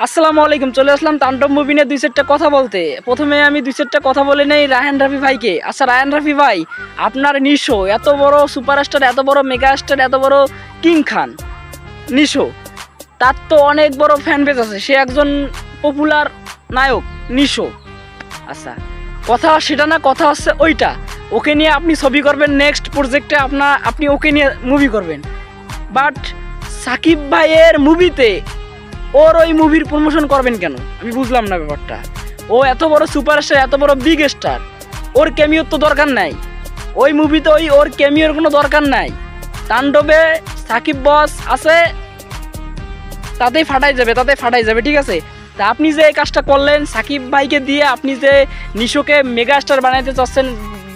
আসসালামু আলাইকুম। চলে আসলাম তাণ্ডব মুভি নিয়ে দুই চারটা কথা বলতে। প্রথমে আমি দুই চারটা কথা বলে নেই রায়হান রাফি ভাইকে। আচ্ছা রায়হান রাফি ভাই, আপনার নিশো এত বড় সুপারস্টার, এত বড় মেগা স্টার, এত বড় কিং খান নিশো, তার তো অনেক বড় ফ্যান বেস আছে, সে একজন পপুলার নায়ক নিশো। আচ্ছা কথা সেটা না, কথা হচ্ছে ওইটা, ওকে নিয়ে আপনি ছবি করবেন, নেক্সট প্রজেক্টে আপনি ওকে নিয়ে মুভি করবেন। বাট সাকিব ভাইয়ের মুভিতে ওর ওই মুভির প্রমোশন করবেন কেন? আমি বুঝলাম না ব্যাপারটা। ও এত বড় সুপারস্টার, এত বড় বিগ স্টার, ওর ক্যামিওর তো দরকার নাই ওই মুভিতে, ওর ক্যামিওর কোনো দরকার নাই। তাণ্ডবে সাকিব বস আছে, তাতেই ফাটাই যাবে, ঠিক আছে। তা আপনি যে এই কাজটা করলেন সাকিব ভাইকে দিয়ে, আপনি যে নিশোকে মেগা স্টার বানাইতে চাচ্ছেন,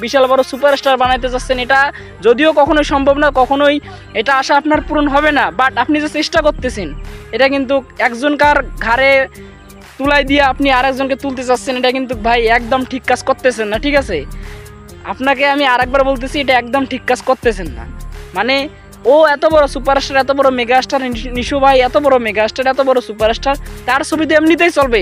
বিশাল বড় সুপারস্টার বানাইতে চাচ্ছেন, এটা যদিও কখনোই সম্ভব না, কখনোই এটা আশা আপনার পূরণ হবে না। বাট আপনি যে চেষ্টা করতেছেন, এটা কিন্তু একজনকার ঘাড়ে তুলাই দিয়ে আপনি আরেকজনকে তুলতে চাচ্ছেন, এটা কিন্তু ভাই একদম ঠিক কাজ করতেছেন না, ঠিক আছে। আপনাকে আমি আরেকবার বলতেছি, এটা একদম ঠিক কাজ করতেছেন না। মানে ও এত বড় সুপারস্টার, এত বড় মেগা স্টার, নিশো ভাই এত বড় মেগা স্টার, এত বড় সুপারস্টার, তার ছবিতে এমনিতেই চলবে,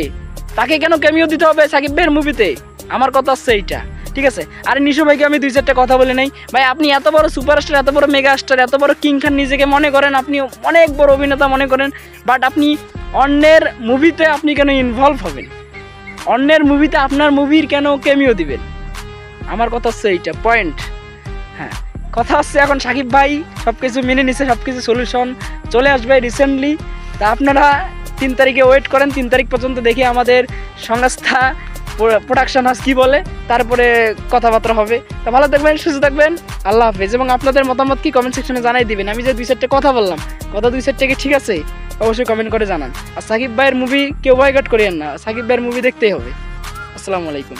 তাকে কেন ক্যামিও দিতে হবে সাকিব ভাইয়ের মুভিতে? আমার কথা হচ্ছে এইটা, ঠিক আছে। আর নিশো ভাইকে আমি দুই চারটা কথা বলে নেই ভাই, আপনি এত বড় সুপারস্টার, এত বড় মেগা স্টার, এত বড় কিং খান নিজেকে মনে করেন, আপনি অনেক বড় অভিনেতা মনে করেন, বাট আপনি অন্যের মুভিতে আপনি কেন ইনভলভ হবেন? অন্যের মুভিতে আপনার মুভির কেন ক্যামিও দিবেন? আমার কথা হচ্ছে এইটা পয়েন্ট। হ্যাঁ, কথা হচ্ছে এখন সাকিব ভাই সব কিছু মেনে নিছে, সব কিছু সলিউশন চলে আসবে রিসেন্টলি। তা আপনারা 3 তারিখে ওয়েট করেন, 3 তারিখ পর্যন্ত দেখি আমাদের সংস্থা প্রোডাকশন হাউস কী বলে, তারপরে কথাবার্তা হবে। তা ভালো থাকবেন, সুস্থ থাকবেন, আল্লাহ হাফেজ। এবং আপনাদের মতামত কি কমেন্ট সেকশনে জানাই দিবেন। আমি যে দুই চারটে কথা বললাম, কথা দুই চারটে কি ঠিক আছে অবশ্যই কমেন্ট করে জানান। আর সাকিব ভাইয়ের মুভি কেউ বয়কট করিয়েন না, সাকিব ভাইয়ের মুভি দেখতেই হবে। আসসালামু আলাইকুম।